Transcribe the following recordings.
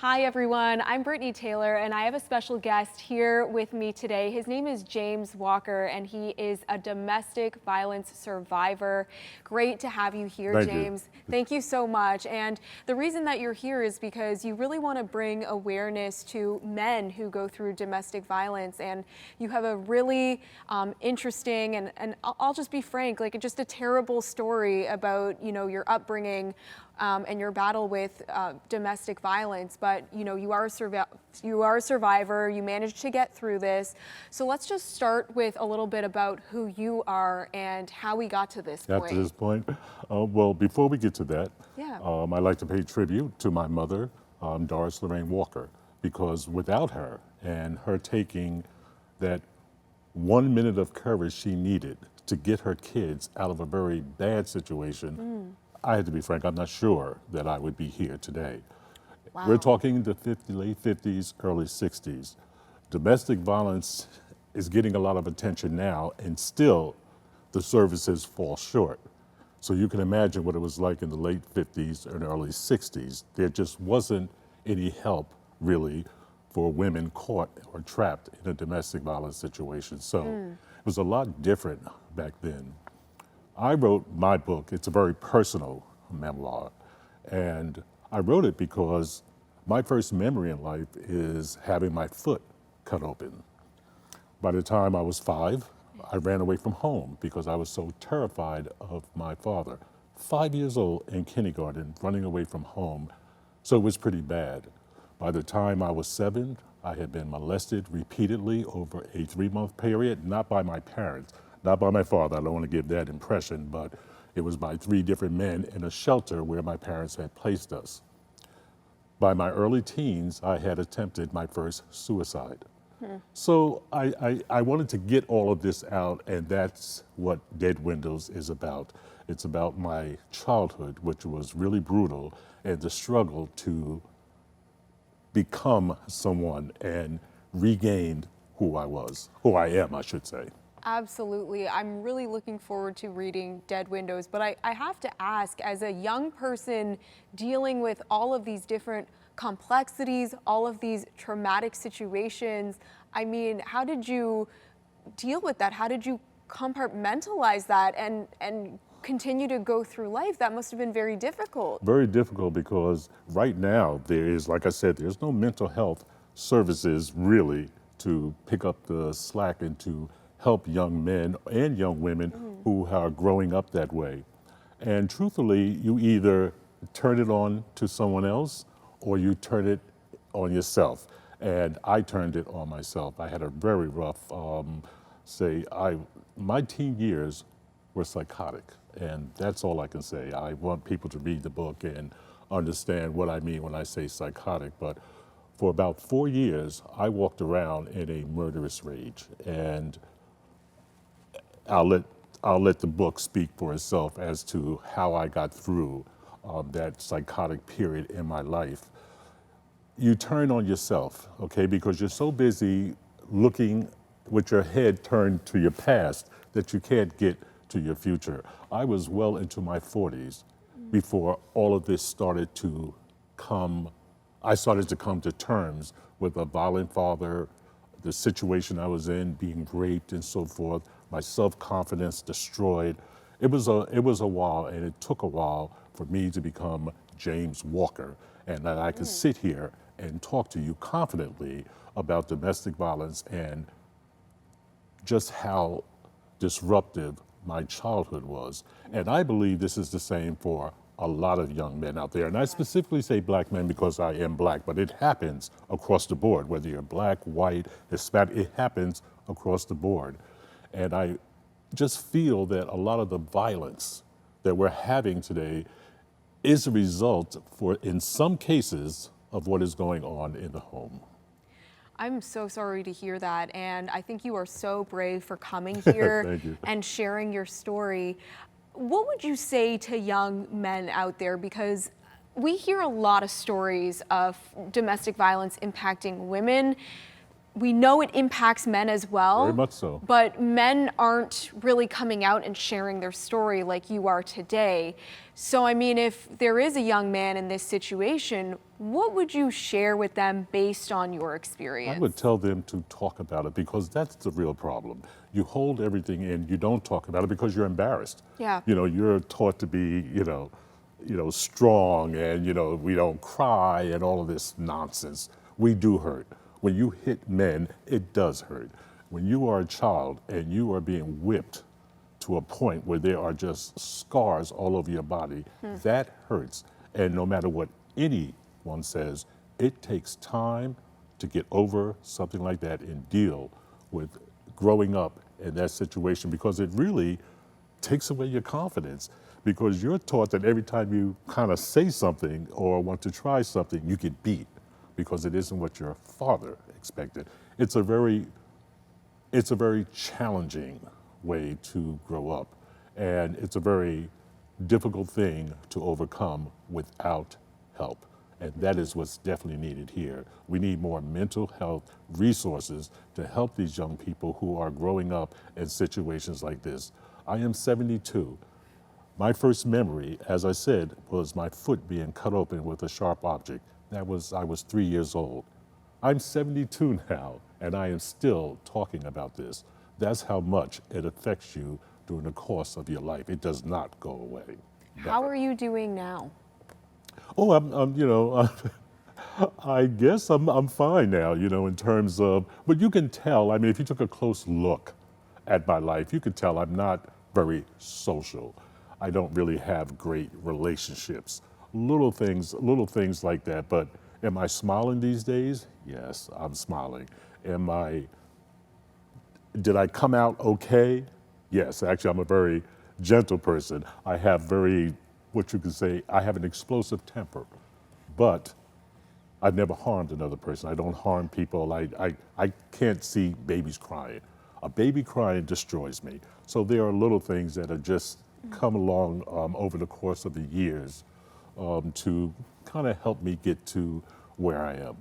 Hi everyone, I'm Brittany Taylor and I have a special guest here with me today. His name is James Walker and he is a domestic violence survivor. Great to have you here, James. Thank you so much. And the reason that you're here is because you really want to bring awareness to men who go through domestic violence, and you have a really interesting and I'll just be frank, like just a terrible story about, your upbringing and your battle with domestic violence, but you are a survivor. You managed to get through this. So let's just start with a little bit about who you are and how we got to this point. Got to this point? Well, before we get to that, Yeah. I'd like to pay tribute to my mother, Doris Lorraine Walker, because without her and her taking that 1 minute of courage she needed to get her kids out of a very bad situation, I had to be frank, I'm not sure that I would be here today. Wow. We're talking the late 50s, early 60s. Domestic violence is getting a lot of attention now, and still the services fall short. So you can imagine what it was like in the late 50s and early 60s. There just wasn't any help, really, for women caught or trapped in a domestic violence situation. So it was a lot different back then. I wrote my book. It's a very personal memoir. And I wrote it because my first memory in life is having my foot cut open. By the time I was 5, I ran away from home because I was so terrified of my father. 5 years old in kindergarten, running away from home. So it was pretty bad. By the time I was 7, I had been molested repeatedly over a 3-month period, not by my parents, not by my father, I don't want to give that impression, but it was by 3 different men in a shelter where my parents had placed us. By my early teens, I had attempted my first suicide. So I wanted to get all of this out, and that's what Dead Windows is about. It's about my childhood, which was really brutal, and the struggle to become someone and regain who I am, I should say. Absolutely. I'm really looking forward to reading Dead Windows, but I have to ask, as a young person dealing with all of these different complexities, all of these traumatic situations, I mean, how did you deal with that? How did you compartmentalize that and continue to go through life? That must have been very difficult. Very difficult because right now there is, like I said, there's no mental health services really to pick up the slack and to help young men and young women who are growing up that way. And truthfully, you either turn it on to someone else or you turn it on yourself. And I turned it on myself. I had a very rough, my teen years were psychotic. And that's all I can say. I want people to read the book and understand what I mean when I say psychotic. But for about 4 years, I walked around in a murderous rage. And I'll let the book speak for itself as to how I got through that psychotic period in my life. You turn on yourself, okay, because you're so busy looking with your head turned to your past that you can't get to your future. I was well into my 40s before all of this started to come. I started to come to terms with a violent father, the situation I was in, being raped and so forth, my self-confidence destroyed. It was a while, and it took a while for me to become James Walker, and that I could sit here and talk to you confidently about domestic violence and just how disruptive my childhood was. And I believe this is the same for a lot of young men out there. And I specifically say black men because I am black, but it happens across the board, whether you're black, white, Hispanic, it happens across the board. And I just feel that a lot of the violence that we're having today is a result, in some cases, of what is going on in the home. I'm so sorry to hear that, and I think you are so brave for coming here and sharing your story. What would you say to young men out there? Because we hear a lot of stories of domestic violence impacting women. We know it impacts men as well. Very much so. But men aren't really coming out and sharing their story like you are today. So, I mean, if there is a young man in this situation, what would you share with them based on your I experience? would tell them to talk about it because that's the real problem. You hold everything in, you don't talk about it because you're embarrassed. Yeah. You know, you're taught to be, strong and, we don't cry and all of this nonsense. We do hurt. When you hit men, it does hurt. When you are a child and you are being whipped to a point where there are just scars all over your body, that hurts. And no matter what anyone says, it takes time to get over something like that and deal with growing up in that situation because it really takes away your confidence because you're taught that every time you kind of say something or want to try something, you get beat because it isn't what your father expected. It's a very challenging way to grow up, and it's a very difficult thing to overcome without help. And that is what's definitely needed here. We need more mental health resources to help these young people who are growing up in situations like this. I am 72. My first memory, as I said, was my foot being cut open with a sharp object. I was 3 years old. I'm 72 now, and I am still talking about this. That's how much it affects you during the course of your life. It does not go away. How are you doing now? Oh, I guess I'm fine now, in terms of, but you can tell, I mean, if you took a close look at my life, you could tell I'm not very social. I don't really have great relationships. Little things like that. But am I smiling these days? Yes, I'm smiling. Did I come out okay? Yes, actually, I'm a very gentle person. I have what you could say, I have an explosive temper, but I've never harmed another person. I don't harm people. I can't see babies crying. A baby crying destroys me. So there are little things that have just come along over the course of the years to kind of help me get to where I am.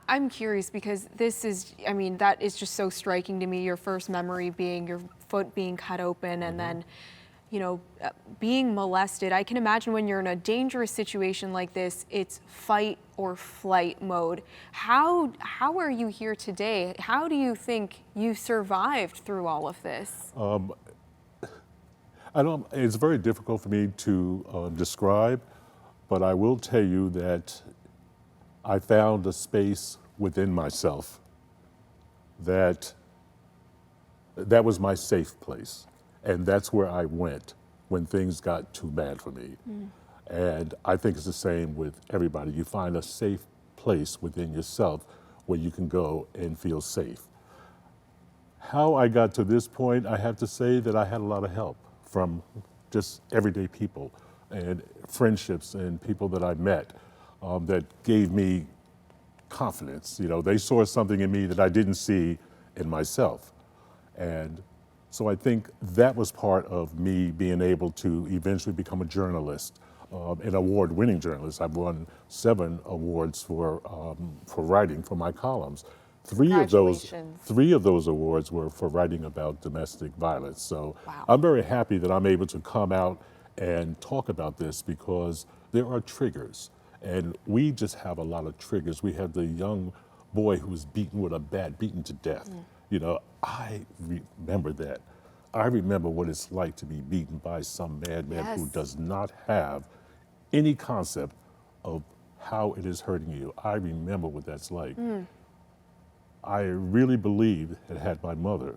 I'm curious because that is just so striking to me. Your first memory being your foot being cut open and then, being molested. I can imagine when you're in a dangerous situation like this, it's fight or flight mode. How are you here today? How do you think you survived through all of this? It's very difficult for me to describe, but I will tell you that I found a space within myself that was my safe place. And that's where I went when things got too bad for me. And I think it's the same with everybody. You find a safe place within yourself where you can go and feel safe. How I got to this point, I have to say that I had a lot of help from just everyday people and friendships and people that I met that gave me confidence. They saw something in me that I didn't see in myself. And so I think that was part of me being able to eventually become a journalist, an award-winning journalist. I've won 7 awards for writing for my columns. Three of those awards were for writing about domestic violence. So wow. I'm very happy that I'm able to come out and talk about this because there are triggers. And we just have a lot of triggers. We have the young boy who was beaten with a bat, beaten to death. I remember that. I remember what it's like to be beaten by some madman who does not have any concept of how it is hurting you. I remember what that's like. I really believe that had my mother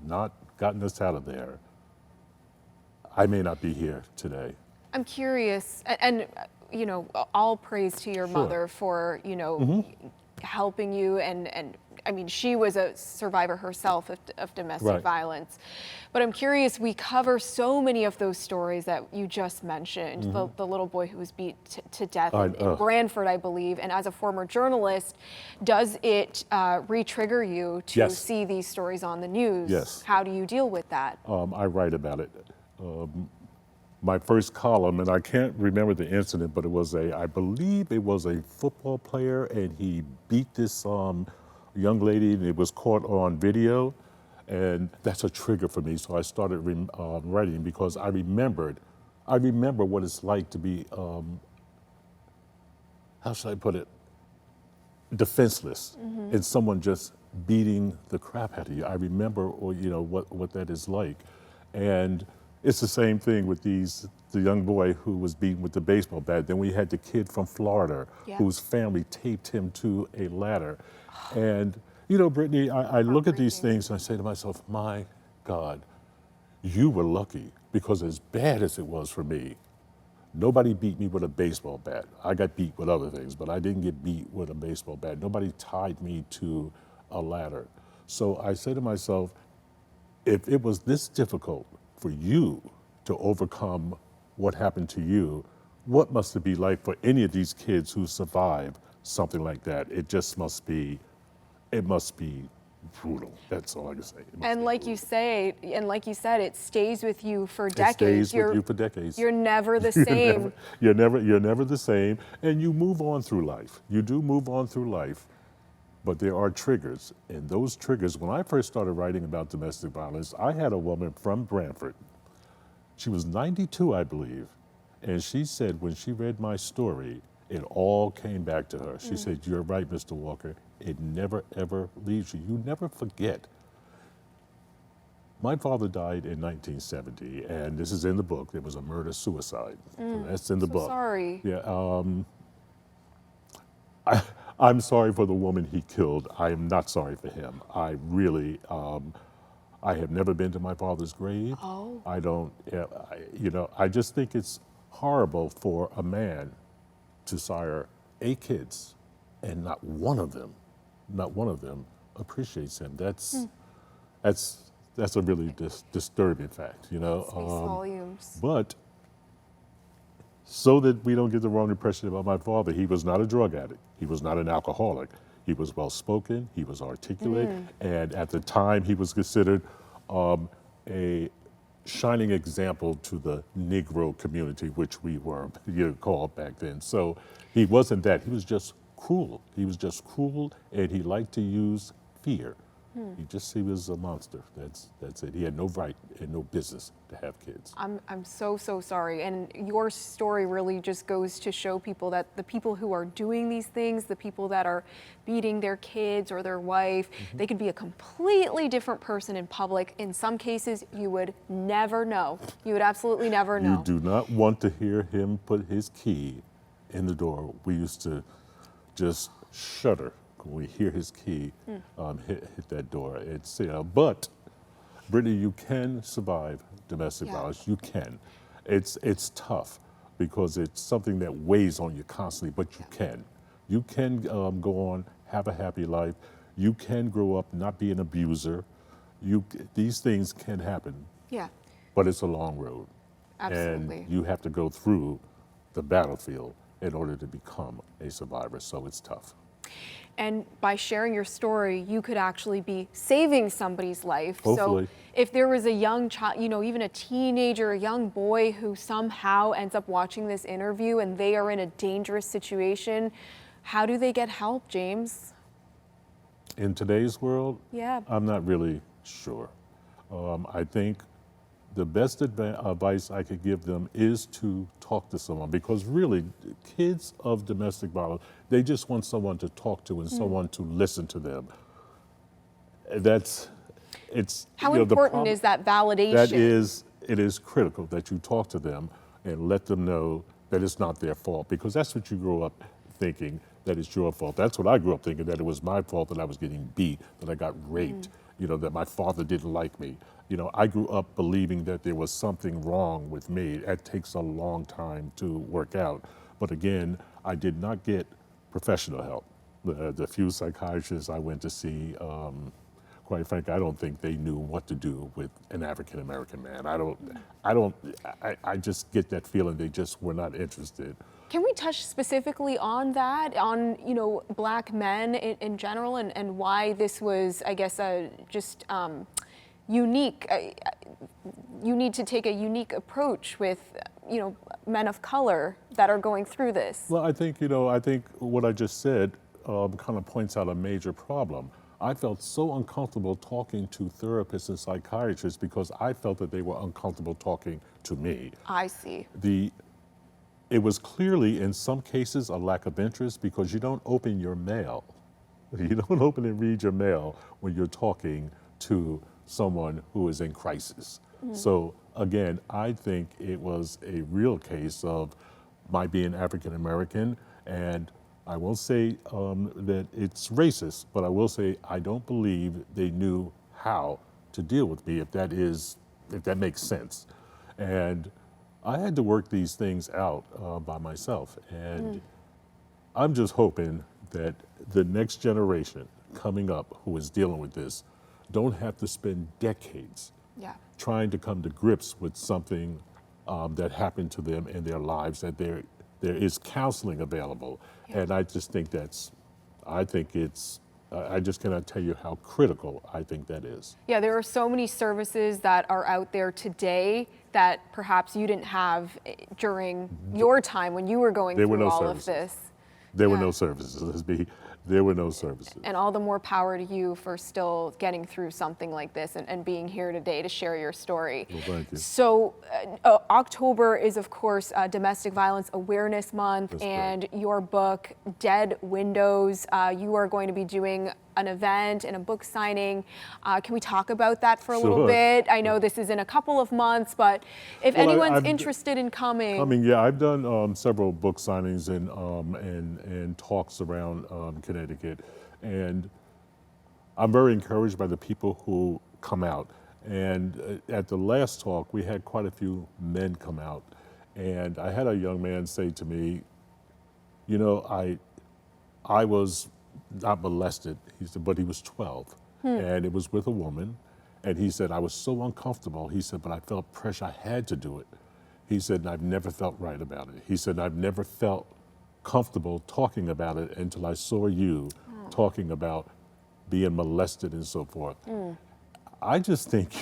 not gotten us out of there, I may not be here today. I'm curious, and all praise to your mother for, helping you and I mean, she was a survivor herself of domestic violence. But I'm curious, we cover so many of those stories that you just mentioned, the little boy who was beat to death in Branford, I believe. And as a former journalist, does it re-trigger you to see these stories on the news? Yes. How do you deal with that? I write about it. My first column, and I can't remember the incident, but I believe it was a football player, and he beat this young lady, and it was caught on video, and that's a trigger for me. So I started writing because I remember what it's like to be how should I put it, defenseless, and someone just beating the crap out of you. I remember, or what that is like, and it's the same thing with the young boy who was beaten with the baseball bat. Then we had the kid from Florida Yeah. whose family taped him to a ladder, and Brittany, I look at these things and I say to myself, my God, you were lucky, because as bad as it was for me, nobody beat me with a baseball bat. I got beat with other things, but I didn't get beat with a baseball bat. Nobody tied me to a ladder. So I say to myself, if it was this difficult for you to overcome what happened to you, what must it be like for any of these kids who survive something like that? It must be brutal. That's all I can say. And like you said, it stays with you for It decades. stays with you for decades. You're never the same. You're never the same, and you move on through life. You do move on through life, but there are triggers, and those triggers. When I first started writing about domestic violence, I had a woman from Brantford. She was 92, I believe, and she said when she read my story, it all came back to her. She said, "You're right, Mr. Walker. It never, ever leaves you. You never forget." My father died in 1970, and this is in the book. It was a murder-suicide. So that's in the book. Sorry. Yeah. I'm sorry for the woman he killed. I am not sorry for him. I really, I have never been to my father's grave. Oh. I don't, I just think it's horrible for a man to sire 8 kids and not one of them appreciates him. That's a really disturbing fact, Speaks volumes. But so that we don't get the wrong impression about my father, he was not a drug addict. He was not an alcoholic. He was well-spoken. He was articulate. And at the time, he was considered a shining example to the Negro community, which we were called back then. So he wasn't that. He was just cruel. He was just cruel, and he liked to use fear. He was a monster. That's it. He had no right and no business to have kids. I'm so sorry. And your story really just goes to show people that the people who are doing these things, the people that are beating their kids or their wife, they could be a completely different person in public. In some cases, you would never know. You would absolutely never know. You do not want to hear him put his key in the door. We used to just shudder when we hear his key hit that door. It's but Brittany, you can survive domestic violence. You can. It's tough because it's something that weighs on you constantly, but you can. You can go on, have a happy life. You can grow up, not be an abuser. These things can happen. Yeah. But it's a long road. Absolutely. And you have to go through the battlefield in order to become a survivor, so it's tough. And by sharing your story, you could actually be saving somebody's life. Hopefully. So if there was a young child, even a teenager, a young boy who somehow ends up watching this interview and they are in a dangerous situation, how do they get help, James? In today's world, Yeah. I'm not really sure. I think the best advice I could give them is to talk to someone, because really, kids of domestic violence, they just want someone to talk to and someone to listen to them. How important is that validation? It is critical that you talk to them and let them know that it's not their fault, because that's what you grow up thinking, that it's your fault. That's what I grew up thinking, that it was my fault that I was getting beat, that I got raped, that my father didn't like me. I grew up believing that there was something wrong with me. It takes a long time to work out. But again, I did not get professional help. The few psychiatrists I went to see, quite frankly, I don't think they knew what to do with an African-American man. I just get that feeling they just were not interested. Can we touch specifically on that, on Black men in general, and why this was, I guess, unique? You need to take a unique approach with men of color that are going through this. Well, I think what I just said kind of points out a major problem. I felt so uncomfortable talking to therapists and psychiatrists because I felt that they were uncomfortable talking to me. I see. it was clearly, in some cases, a lack of interest because you don't open your mail. You don't open and read your mail when you're talking to someone who is in crisis. So again, I think it was a real case of my being African American, and I won't say that it's racist, but I will say I don't believe they knew how to deal with me, if that makes sense. And I had to work these things out by myself, and I'm just hoping that the next generation coming up who is dealing with this don't have to spend decades trying to come to grips with something that happened to them in their lives, that there is counseling available. And I just think I just cannot tell you how critical I think that is. Yeah, there are so many services that are out there today that perhaps you didn't have during your time when you were going through all of this. There were no services. There were no services. And all the more power to you for still getting through something like this and being here today to share your story. Well, thank you. So October is, of course, Domestic Violence Awareness Month. That's and your book, Dead Windows, you are going to be doing an event and a book signing. Can we talk about that for a little bit? I know this is in a couple of months, but if anyone's interested in coming. Yeah, I've done several book signings and talks around Connecticut, and I'm very encouraged by the people who come out. And at the last talk, we had quite a few men come out, and I had a young man say to me, you know, I was not molested, he said, but he was 12, and it was with a woman, and he said, I was so uncomfortable, he said, but I felt pressure, I had to do it. He said, and I've never felt right about it. He said, I've never felt comfortable talking about it until I saw you talking about being molested and so forth. I just think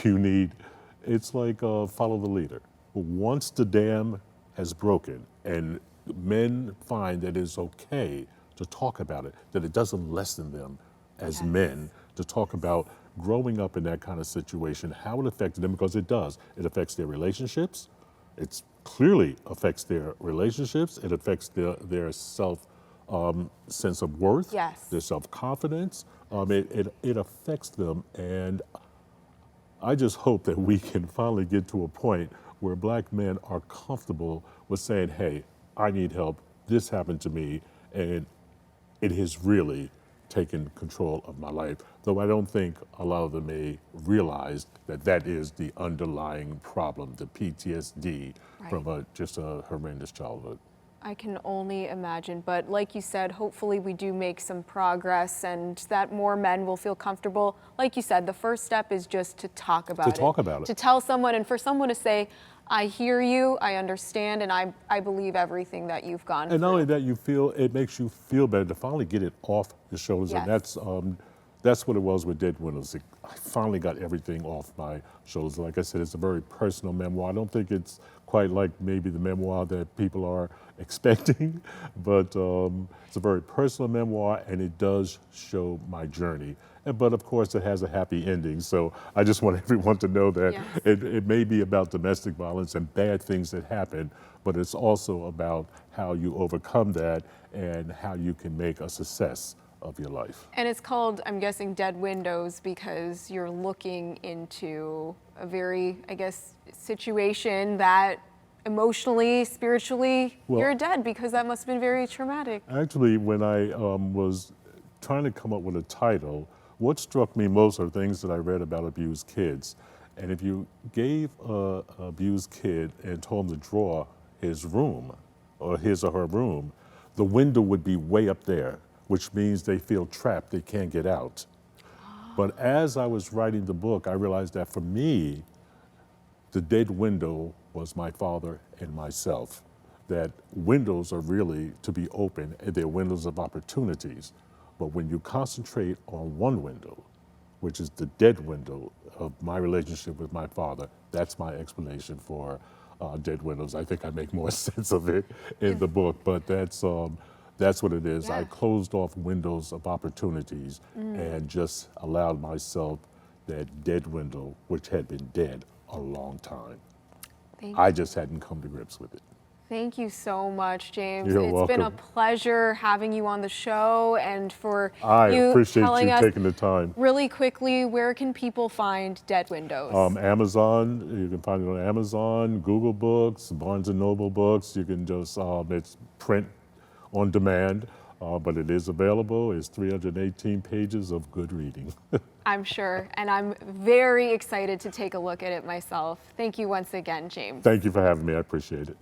it's like follow the leader. Once the dam has broken and men find that it's okay to talk about it, that it doesn't lessen them as men, to talk about growing up in that kind of situation, how it affected them, because it does. It affects their relationships. It clearly affects their relationships. It affects their sense of worth, their self-confidence. It affects them, and I just hope that we can finally get to a point where Black men are comfortable with saying, hey, I need help, this happened to me, and it has really taken control of my life. Though I don't think a lot of them may realize that that is the underlying problem, the PTSD from just a horrendous childhood. I can only imagine, but like you said, hopefully we do make some progress and that more men will feel comfortable. Like you said, the first step is just to talk about it. To tell someone, and for someone to say, I hear you, I understand, and I believe everything that you've gone through. And not only that, it makes you feel better to finally get it off your shoulders, and that's what it was with Dead Windows. I finally got everything off my shoulders. Like I said, it's a very personal memoir. I don't think it's quite like maybe the memoir that people are expecting, but it's a very personal memoir, and it does show my journey. But of course, it has a happy ending. So I just want everyone to know that it may be about domestic violence and bad things that happen, but it's also about how you overcome that and how you can make a success of your life. And it's called, I'm guessing, Dead Windows because you're looking into a very, I guess, situation that emotionally, spiritually, you're dead, because that must have been very traumatic. Actually, when I was trying to come up with a title, what struck me most are things that I read about abused kids. And if you gave an abused kid and told him to draw his room, or his or her room, the window would be way up there, which means they feel trapped, they can't get out. But as I was writing the book, I realized that for me, the dead window was my father and myself. That windows are really to be open, and they're windows of opportunities. But when you concentrate on one window, which is the dead window of my relationship with my father, that's my explanation for Dead Windows. I think I make more sense of it in the book, but that's what it is. I closed off windows of opportunities and just allowed myself that dead window, which had been dead a long time. I just hadn't come to grips with it. Thank you so much, James. You're It's been a welcome. pleasure having you on the show and for I you appreciate telling you us taking the time. really quickly, where can people find Dead Windows? Amazon, you can find it on Amazon, Google Books, Barnes & Noble Books. You can just, it's print on demand, but it is available. It's 318 pages of good reading. I'm sure, and I'm very excited to take a look at it myself. Thank you once again, James. Thank you for having me. I appreciate it.